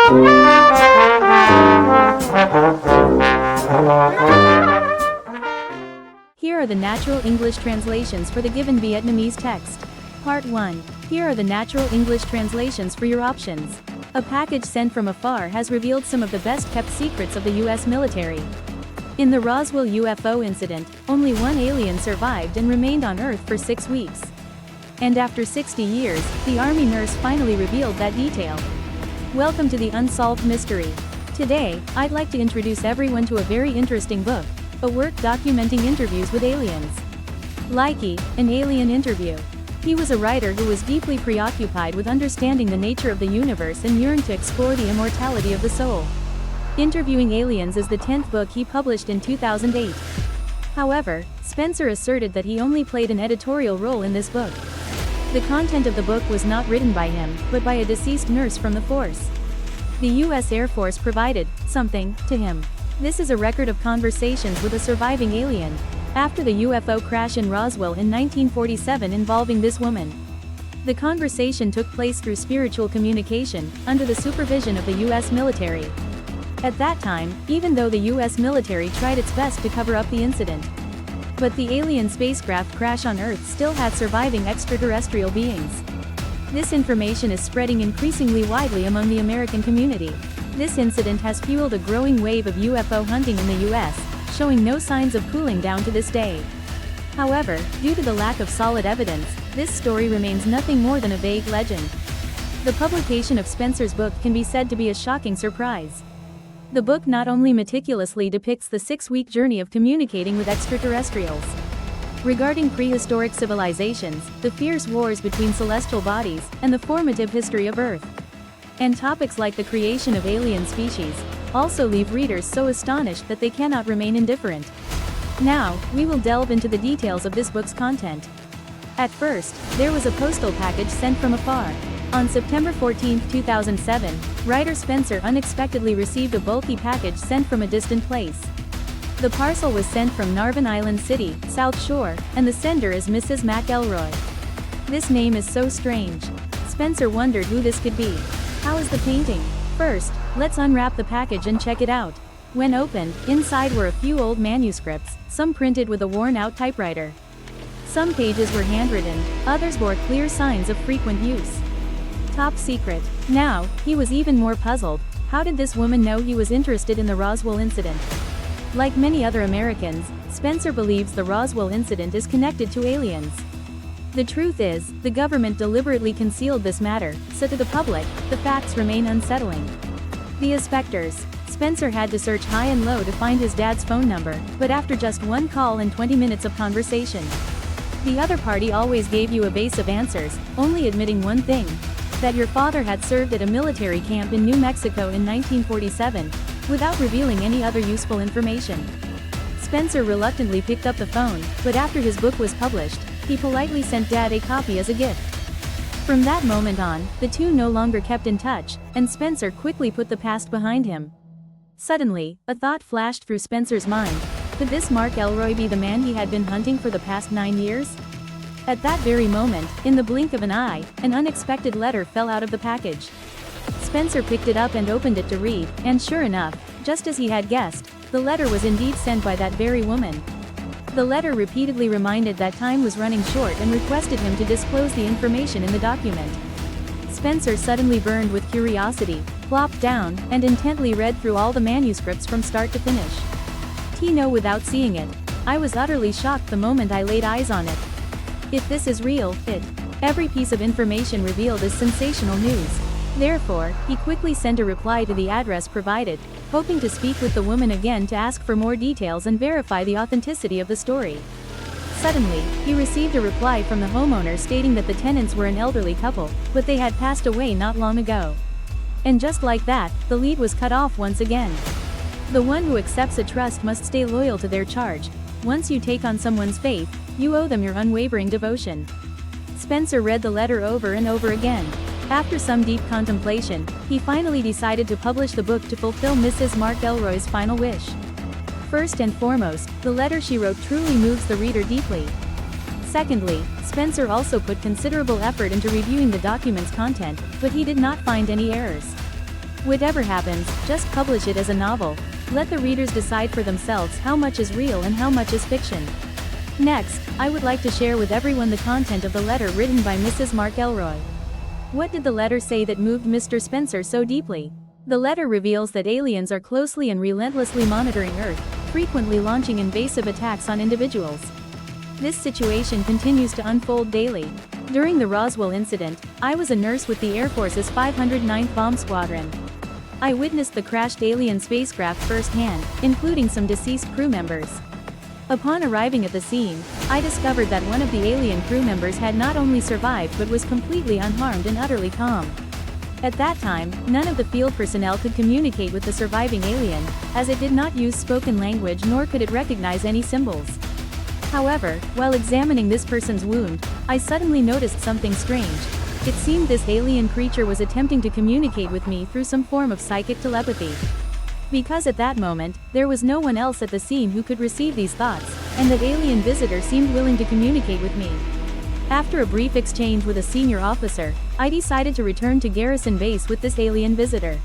Here are the natural English translations for the given Vietnamese text. Part 1. Here are the natural English translations for your options. A package sent from afar has revealed some of the best-kept secrets of the US military. In the Roswell UFO incident, only one alien survived and remained on Earth for 6 weeks. And after 60 years, the Army nurse finally revealed that detail. Welcome to the Unsolved Mystery. Today, I'd like to introduce everyone to a very interesting book, a work documenting interviews with aliens. Likey, an alien interview. He was a writer who was deeply preoccupied with understanding the nature of the universe and yearned to explore the immortality of the soul. Interviewing Aliens is the 10th book he published in 2008. However, Spencer asserted that he only played an editorial role in this book. The content of the book was not written by him, but by a deceased nurse from the force. The US Air Force provided something to him. This is a record of conversations with a surviving alien, after the UFO crash in Roswell in 1947 involving this woman. The conversation took place through spiritual communication, under the supervision of the US military. At that time, even though the US military tried its best to cover up the incident. But the alien spacecraft crash on Earth still had surviving extraterrestrial beings. This information is spreading increasingly widely among the American community. This incident has fueled a growing wave of UFO hunting in the US, showing no signs of cooling down to this day. However, due to the lack of solid evidence, this story remains nothing more than a vague legend. The publication of Spencer's book can be said to be a shocking surprise. The book not only meticulously depicts the 6-week journey of communicating with extraterrestrials, regarding prehistoric civilizations, the fierce wars between celestial bodies, and the formative history of Earth, and topics like the creation of alien species, also leave readers so astonished that they cannot remain indifferent. Now, we will delve into the details of this book's content. At first, there was a postal package sent from afar. On September 14, 2007, writer Spencer unexpectedly received a bulky package sent from a distant place. The parcel was sent from Narvan Island City, South Shore, and the sender is Mrs. McElroy. This name is so strange. Spencer wondered who this could be. How is the painting? First, let's unwrap the package and check it out. When opened, inside were a few old manuscripts, some printed with a worn-out typewriter. Some pages were handwritten, others bore clear signs of frequent use. Top secret. Now, he was even more puzzled. How did this woman know he was interested in the Roswell incident? Like many other Americans, Spencer believes the Roswell incident is connected to aliens. The truth is, the government deliberately concealed this matter, so to the public, the facts remain unsettling. The Spectres. Spencer had to search high and low to find his dad's phone number, but after just one call and 20 minutes of conversation, the other party always gave you evasive answers, only admitting one thing: that your father had served at a military camp in New Mexico in 1947, without revealing any other useful information. Spencer reluctantly picked up the phone, but after his book was published, he politely sent Dad a copy as a gift. From that moment on, the two no longer kept in touch, and Spencer quickly put the past behind him. Suddenly, a thought flashed through Spencer's mind. Could this Mark Elroy be the man he had been hunting for the past 9 years? At that very moment, in the blink of an eye, an unexpected letter fell out of the package. Spencer picked it up and opened it to read, and sure enough, just as he had guessed, the letter was indeed sent by that very woman. The letter repeatedly reminded that time was running short and requested him to disclose the information in the document. Spencer suddenly burned with curiosity, plopped down, and intently read through all the manuscripts from start to finish. No, without seeing it. I was utterly shocked the moment I laid eyes on it. If this is real, every piece of information revealed is sensational news. Therefore, he quickly sent a reply to the address provided, hoping to speak with the woman again to ask for more details and verify the authenticity of the story. Suddenly, he received a reply from the homeowner stating that the tenants were an elderly couple, but they had passed away not long ago. And just like that, the lead was cut off once again. The one who accepts a trust must stay loyal to their charge. Once you take on someone's faith, you owe them your unwavering devotion. Spencer read the letter over and over again. After some deep contemplation, he finally decided to publish the book to fulfill Mrs. Mark Elroy's final wish. First and foremost, the letter she wrote truly moves the reader deeply. Secondly, Spencer also put considerable effort into reviewing the document's content, but he did not find any errors. Whatever happens, just publish it as a novel. Let the readers decide for themselves how much is real and how much is fiction. Next, I would like to share with everyone the content of the letter written by Mrs. Mark Elroy. What did the letter say that moved Mr. Spencer so deeply? The letter reveals that aliens are closely and relentlessly monitoring Earth, frequently launching invasive attacks on individuals. This situation continues to unfold daily. During the Roswell incident, I was a nurse with the Air Force's 509th Bomb Squadron. I witnessed the crashed alien spacecraft firsthand, including some deceased crew members. Upon arriving at the scene, I discovered that one of the alien crew members had not only survived but was completely unharmed and utterly calm. At that time, none of the field personnel could communicate with the surviving alien, as it did not use spoken language nor could it recognize any symbols. However, while examining this person's wound, I suddenly noticed something strange. It seemed this alien creature was attempting to communicate with me through some form of psychic telepathy. Because at that moment, there was no one else at the scene who could receive these thoughts, and that alien visitor seemed willing to communicate with me. After a brief exchange with a senior officer, I decided to return to Garrison Base with this alien visitor.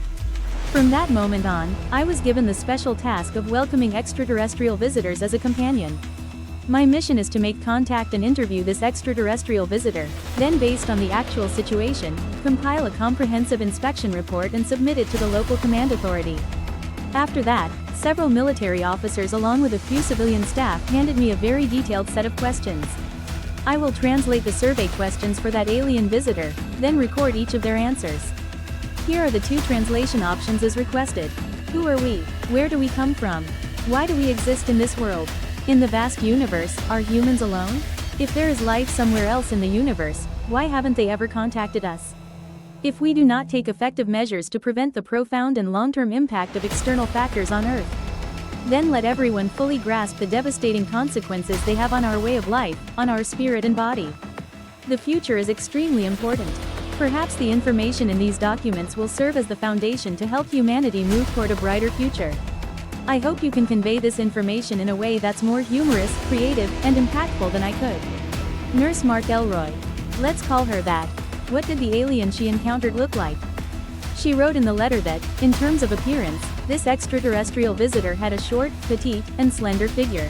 From that moment on, I was given the special task of welcoming extraterrestrial visitors as a companion. My mission is to make contact and interview this extraterrestrial visitor, then based on the actual situation, compile a comprehensive inspection report and submit it to the local command authority. After that, several military officers along with a few civilian staff handed me a very detailed set of questions. I will translate the survey questions for that alien visitor, then record each of their answers. Here are the 2 translation options as requested. Who are we? Where do we come from? Why do we exist in this world? In the vast universe, are humans alone? If there is life somewhere else in the universe, why haven't they ever contacted us? If we do not take effective measures to prevent the profound and long-term impact of external factors on Earth, then let everyone fully grasp the devastating consequences they have on our way of life, on our spirit and body. The future is extremely important. Perhaps the information in these documents will serve as the foundation to help humanity move toward a brighter future. I hope you can convey this information in a way that's more humorous, creative, and impactful than I could. Nurse Mark Elroy. Let's call her that. What did the alien she encountered look like? She wrote in the letter that, in terms of appearance, this extraterrestrial visitor had a short, petite, and slender figure.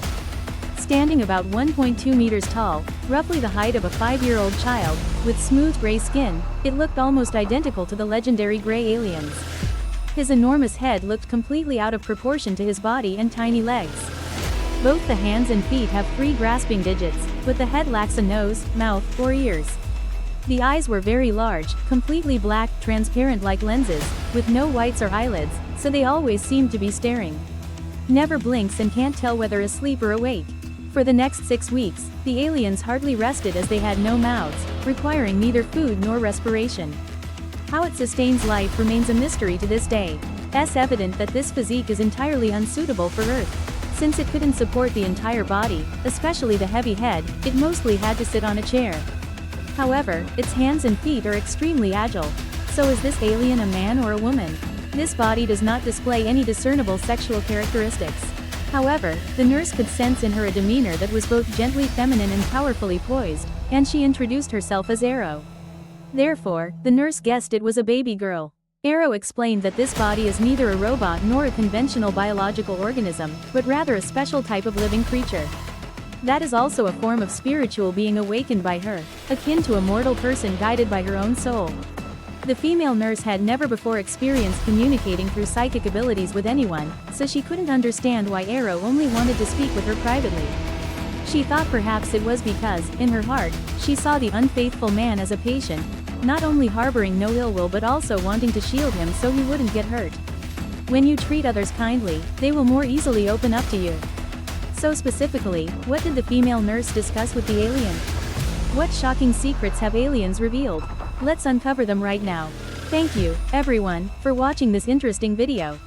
Standing about 1.2 meters tall, roughly the height of a 5-year-old child, with smooth gray skin, it looked almost identical to the legendary gray aliens. His enormous head looked completely out of proportion to his body and tiny legs. Both the hands and feet have 3 grasping digits, but the head lacks a nose, mouth, or ears. The eyes were very large, completely black, transparent like lenses, with no whites or eyelids, so they always seemed to be staring. Never blinks and can't tell whether asleep or awake. For the next 6 weeks, the aliens hardly rested as they had no mouths, requiring neither food nor respiration. How it sustains life remains a mystery to this day. It's evident that this physique is entirely unsuitable for Earth. Since it couldn't support the entire body, especially the heavy head, it mostly had to sit on a chair. However, its hands and feet are extremely agile. So is this alien a man or a woman? This body does not display any discernible sexual characteristics. However, the nurse could sense in her a demeanor that was both gently feminine and powerfully poised, and she introduced herself as Arrow. Therefore, the nurse guessed it was a baby girl. Arrow explained that this body is neither a robot nor a conventional biological organism, but rather a special type of living creature. That is also a form of spiritual being awakened by her, akin to a mortal person guided by her own soul. The female nurse had never before experienced communicating through psychic abilities with anyone, so she couldn't understand why Arrow only wanted to speak with her privately. She thought perhaps it was because, in her heart, she saw the unfaithful man as a patient, not only harboring no ill will but also wanting to shield him so he wouldn't get hurt. When you treat others kindly, they will more easily open up to you. So specifically, what did the female nurse discuss with the alien? What shocking secrets have aliens revealed? Let's uncover them right now. Thank you, everyone, for watching this interesting video.